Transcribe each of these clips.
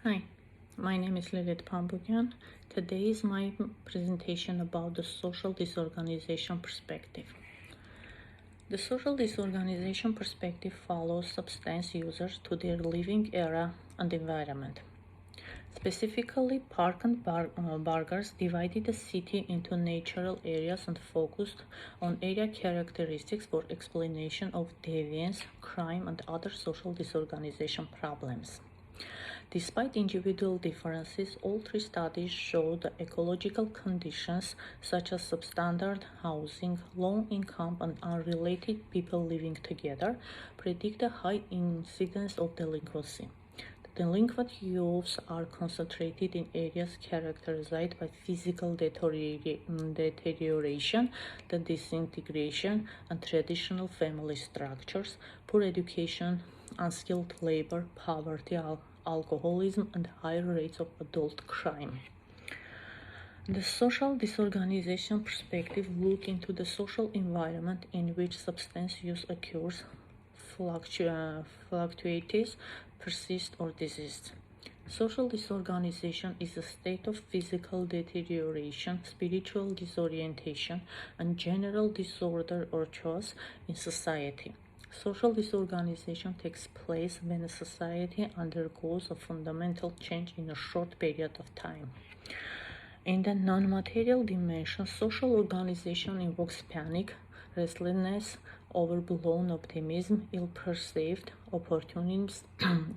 Hi, my name is Lilith Pambugyan. Today is my presentation about the social disorganization perspective. The social disorganization perspective follows substance users to their living area and environment. Specifically, Park and Burgers divided the city into natural areas and focused on area characteristics for explanation of deviance, crime, and other social disorganization problems. Despite individual differences, all three studies show the ecological conditions such as substandard housing, low income, and unrelated people living together predict a high incidence of delinquency. The delinquent youths are concentrated in areas characterized by physical deterioration, the disintegration, and traditional family structures, poor education, unskilled labor, poverty, alcoholism, and higher rates of adult crime. The social disorganization perspective looks into the social environment in which substance use occurs, fluctuates, persists, or desists. Social disorganization is a state of physical deterioration, spiritual disorientation, and general disorder or chaos in society. Social disorganization takes place when a society undergoes a fundamental change in a short period of time. In the non-material dimension, social organization invokes panic, restlessness, overblown optimism, ill-perceived opportunism,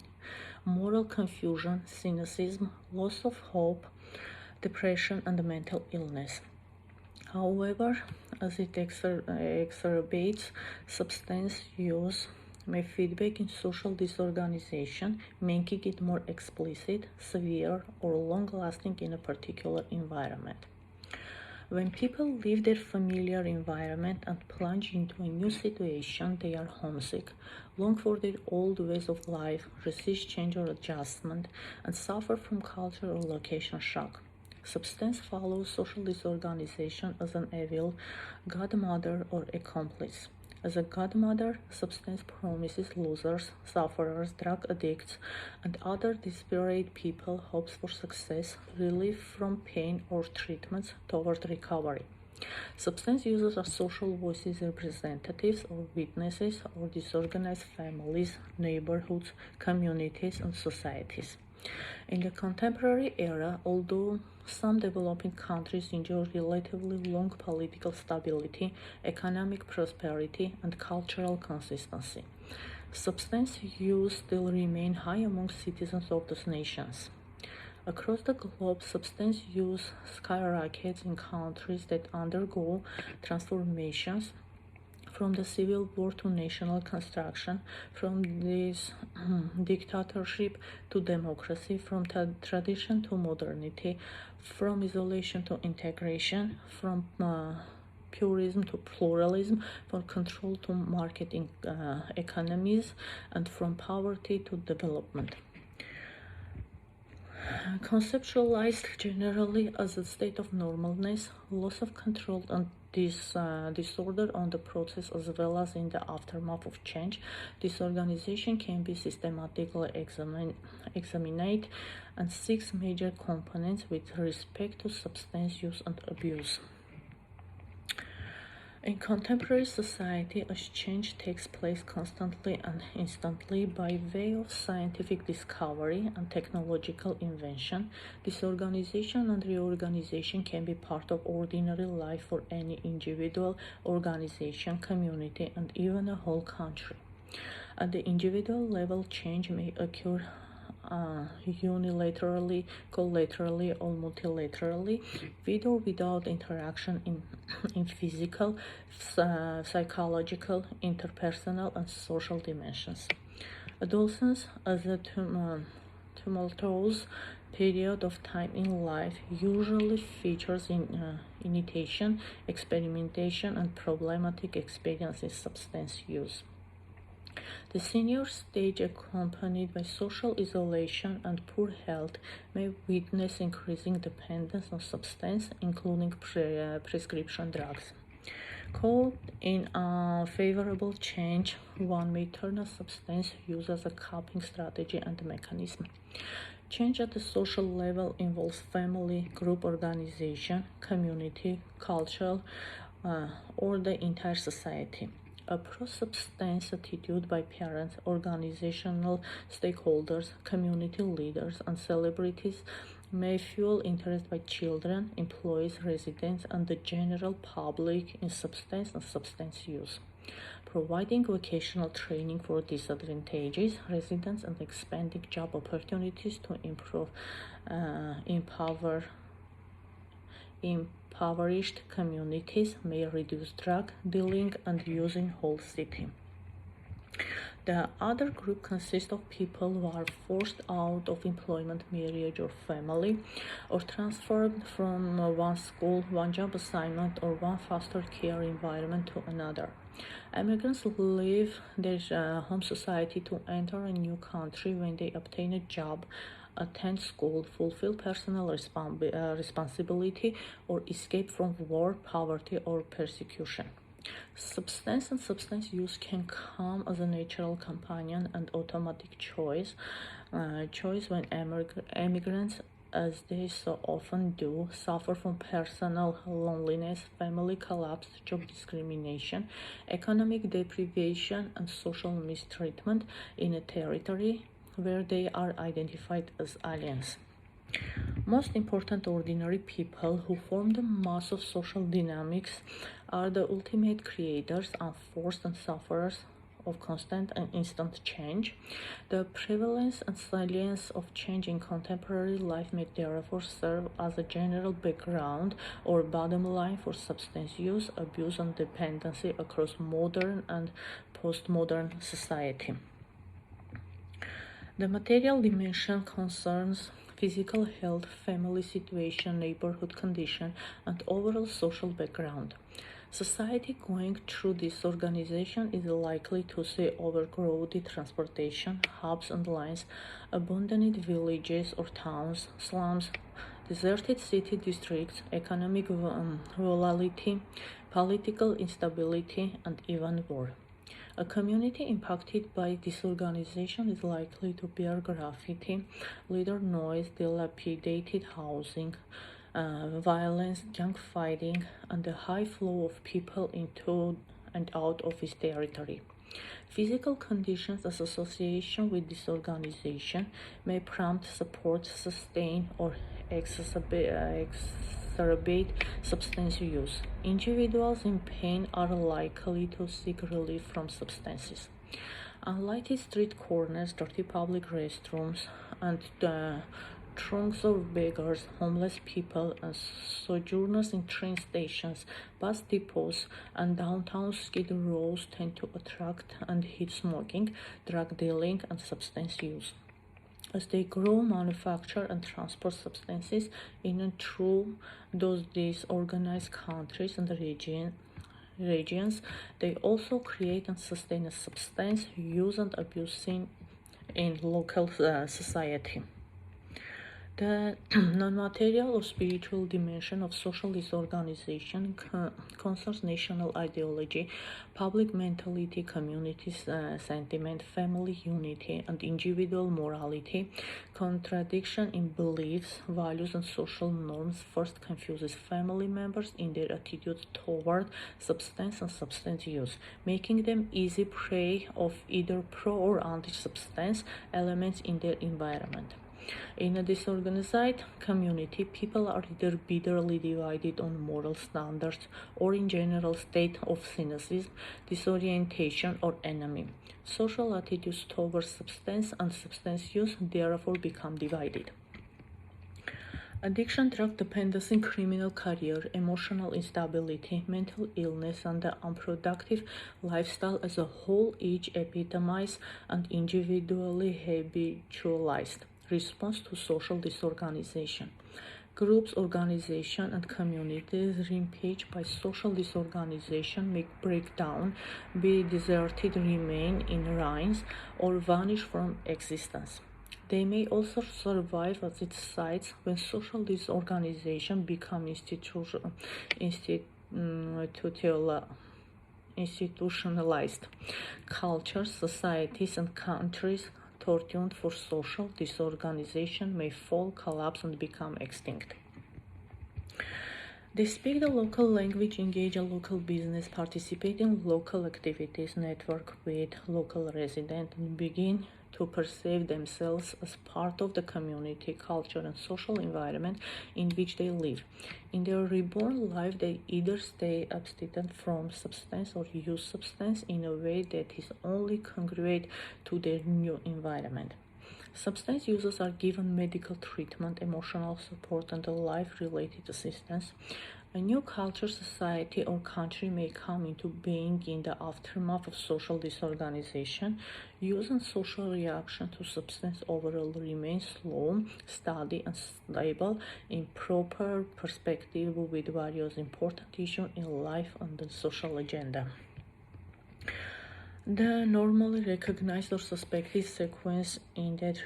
moral confusion, cynicism, loss of hope, depression, and mental illness. However, as it exacerbates substance use, may feedback in social disorganization, making it more explicit, severe, or long-lasting in a particular environment. When people leave their familiar environment and plunge into a new situation, they are homesick, long for their old ways of life, resist change or adjustment, and suffer from culture or location shock. Substance follows social disorganization as an evil godmother or accomplice. As a godmother, substance promises losers, sufferers, drug addicts, and other desperate people hopes for success, relief from pain, or treatments toward recovery. Substance users are social voices, representatives, or witnesses of disorganized families, neighborhoods, communities, and societies. In the contemporary era, although some developing countries enjoy relatively long political stability, economic prosperity, and cultural consistency, substance use still remains high among citizens of those nations. Across the globe, substance use skyrockets in countries that undergo transformations from the civil war to national construction, from this dictatorship to democracy, from tradition to modernity, from isolation to integration, from purism to pluralism, from control to market economies, and from poverty to development. Conceptualized generally as a state of normalness, loss of control and disorder on the process as well as in the aftermath of change, disorganization can be systematically examined and 6 major components with respect to substance use and abuse. In contemporary society, as change takes place constantly and instantly by way of scientific discovery and technological invention, disorganization and reorganization can be part of ordinary life for any individual, organization, community, and even a whole country. At the individual level, change may occur unilaterally, collaterally, or multilaterally, with or without interaction in physical, psychological, interpersonal, and social dimensions. Adolescence, as a tumultuous period of time in life, usually features initiation, experimentation, and problematic experiences substance use. The senior stage, accompanied by social isolation and poor health, may witness increasing dependence on substance, including prescription drugs. Caught in unfavorable change, one may turn to substance use as a coping strategy and mechanism. Change at the social level involves family, group organization, community, cultural, or the entire society. A pro-substance attitude by parents, organizational stakeholders, community leaders, and celebrities may fuel interest by children, employees, residents, and the general public in substance and substance use. Providing vocational training for disadvantaged residents and expanding job opportunities to empower impoverished communities may reduce drug dealing and use in whole city. The other group consists of people who are forced out of employment, marriage, or family, or transferred from one school, one job assignment, or one foster care environment to another. Immigrants leave their home society to enter a new country when they obtain a job, attend school, fulfill personal responsibility, or escape from war, poverty, or persecution. Substance and substance use can come as a natural companion and automatic choice when immigrants, as they so often do, suffer from personal loneliness, family collapse, job discrimination, economic deprivation, and social mistreatment in a territory where they are identified as aliens. Most important ordinary people who form the mass of social dynamics are the ultimate creators, unforced and sufferers of constant and instant change. The prevalence and salience of change in contemporary life may therefore serve as a general background or bottom line for substance use, abuse, and dependency across modern and postmodern society. The material dimension concerns physical health, family situation, neighborhood condition, and overall social background. Society going through disorganization is likely to see overcrowded transportation, hubs and lines, abandoned villages or towns, slums, deserted city districts, economic volatility, political instability, and even war. A community impacted by disorganization is likely to bear graffiti, litter noise, dilapidated housing, violence, junk fighting, and the high flow of people into and out of its territory. Physical conditions as association with disorganization may prompt, support, sustain, or exacerbate substance use. Individuals in pain are likely to seek relief from substances. Unlighted street corners, dirty public restrooms, and trunks of beggars, homeless people, and sojourners in train stations, bus depots, and downtown skid rows tend to attract and hit smoking, drug dealing, and substance use. As they grow, manufacture, and transport substances in and through those disorganized countries and regions, they also create and sustain a substance use and abuse scene in local society. The non-material or spiritual dimension of social disorganization concerns national ideology, public mentality, community sentiment, family unity, and individual morality. Contradiction in beliefs, values, and social norms first confuses family members in their attitude toward substance and substance use, making them easy prey of either pro or anti-substance elements in their environment. In a disorganized community, people are either bitterly divided on moral standards or in general state of cynicism, disorientation, or enemy. Social attitudes towards substance and substance use therefore become divided. Addiction, drug dependency, criminal career, emotional instability, mental illness, and the unproductive lifestyle as a whole each epitomize and individually habitualized response to social disorganization. Groups, organizations, and communities ravaged by social disorganization may break down, be deserted, remain in ruins, or vanish from existence. They may also survive at its sites when social disorganization becomes institutionalized. Cultures, societies, and countries threatened for social disorganization may fall, collapse, and become extinct. They speak the local language, engage a local business, participate in local activities, network with local residents, and begin to perceive themselves as part of the community, culture, and social environment in which they live. In their reborn life, they either stay abstinent from substance or use substance in a way that is only congruent to their new environment. Substance users are given medical treatment, emotional support, and life-related assistance. A new culture, society, or country may come into being in the aftermath of social disorganization. Use and social reaction to substance overall remain slow, steady, and stable in proper perspective with various important issues in life and the social agenda. The normally recognized or suspected sequence in that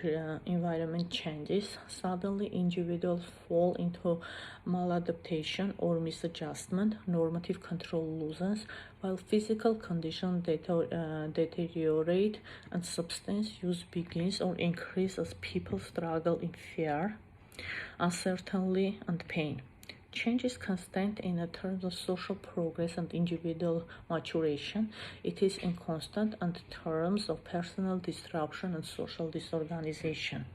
environment changes. Suddenly, individuals fall into maladaptation or misadjustment. Normative control loosens, while physical conditions deteriorate and substance use begins or increases as people struggle in fear, uncertainty, and pain. Change is constant in terms of social progress and individual maturation. It is inconstant in terms of personal disruption and social disorganization.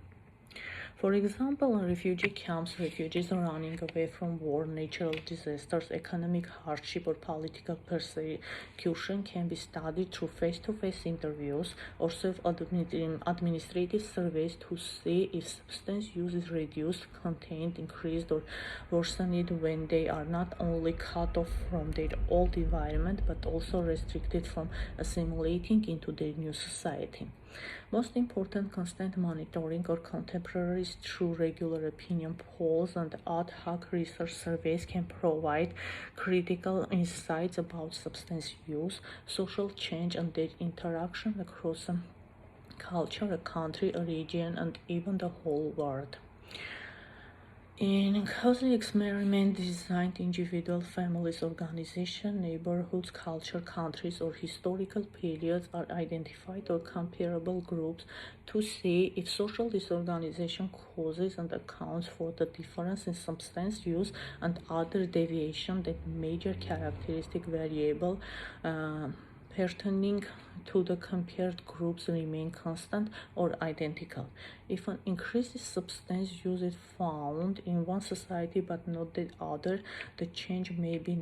For example, in refugee camps, refugees running away from war, natural disasters, economic hardship, or political persecution can be studied through face-to-face interviews or self-administrative surveys to see if substance use is reduced, contained, increased, or worsened when they are not only cut off from their old environment but also restricted from assimilating into their new society. Most important, constant monitoring or contemporaries through regular opinion polls and ad hoc research surveys can provide critical insights about substance use, social change, and their interaction across a culture, a country, a region, and even the whole world. In causing experiment designed individual families, organizations, neighborhoods, culture, countries, or historical periods are identified or comparable groups to see if social disorganization causes and accounts for the difference in substance use and other deviation that major characteristic variable pertaining to the compared groups remain constant or identical. If an increase in substance use is found in one society but not the other, the change may be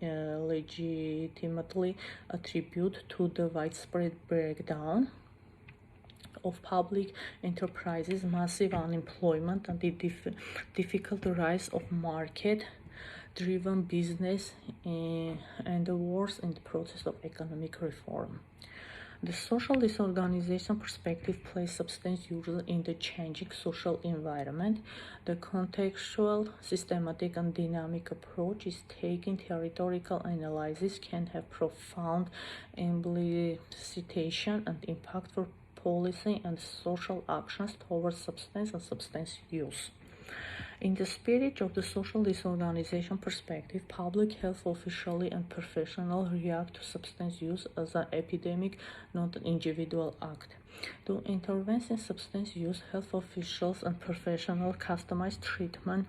legitimately attributed to the widespread breakdown of public enterprises, massive unemployment, and the difficult rise of market-driven business and the wars in the process of economic reform. The social disorganization perspective places substance use in the changing social environment. The contextual, systematic, and dynamic approach is taking theoretical analysis can have profound implication and impact for policy and social actions towards substance and substance use. In the spirit of the social disorganization perspective, public health officials and professionals react to substance use as an epidemic, not an individual act. To intervene in substance use, health officials and professionals customize treatment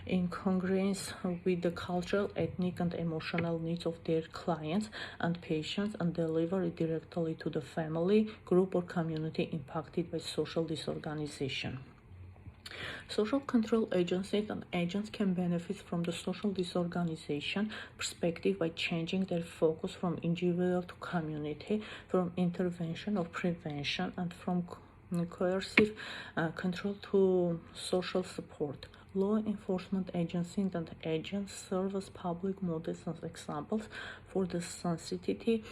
in congruence with the cultural, ethnic, and emotional needs of their clients and patients and deliver it directly to the family, group, or community impacted by social disorganization. Social control agencies and agents can benefit from the social disorganization perspective by changing their focus from individual to community, from intervention or prevention, and from coercive control to social support. Law enforcement agencies and agents serve as public models and examples for the sanctity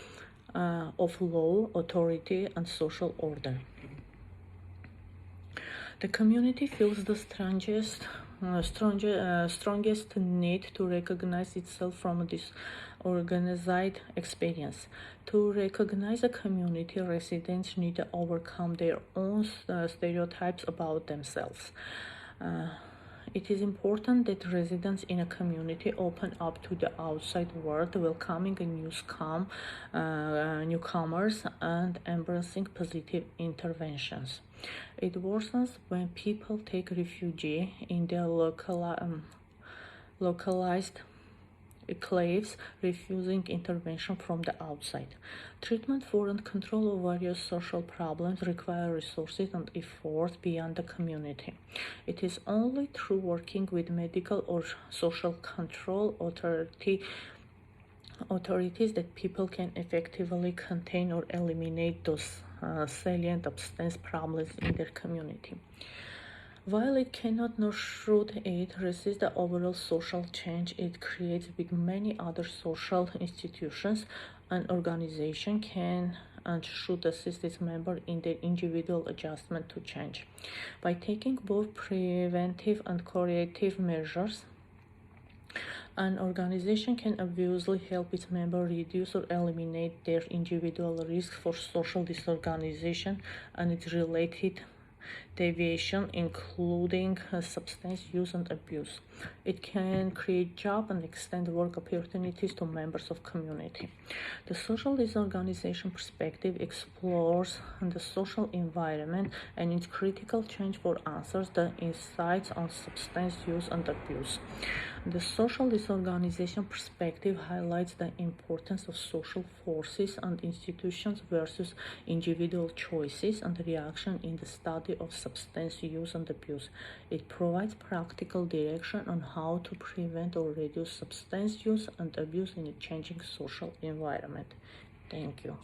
of law, authority, and social order. The community feels the strongest need to recognize itself from this organized experience. To recognize a community, residents need to overcome their own stereotypes about themselves. It is important that residents in a community open up to the outside world, welcoming newcomers and embracing positive interventions. It worsens when people take refuge in their localized claves, refusing intervention from the outside. Treatment for and control of various social problems require resources and effort beyond the community. It is only through working with medical or social control authorities that people can effectively contain or eliminate those salient abstinence problems in their community. While it cannot nor should it resist the overall social change it creates with many other social institutions, an organization can and should assist its members in their individual adjustment to change. By taking both preventive and corrective measures, an organization can obviously help its members reduce or eliminate their individual risk for social disorganization and its related deviation, including substance use and abuse. It can create job and extend work opportunities to members of community. The social disorganization perspective explores the social environment and its critical change for answers the insights on substance use and abuse. The social disorganization perspective highlights the importance of social forces and institutions versus individual choices and reaction in the study of substance use and abuse. It provides practical direction on how to prevent or reduce substance use and abuse in a changing social environment. Thank you.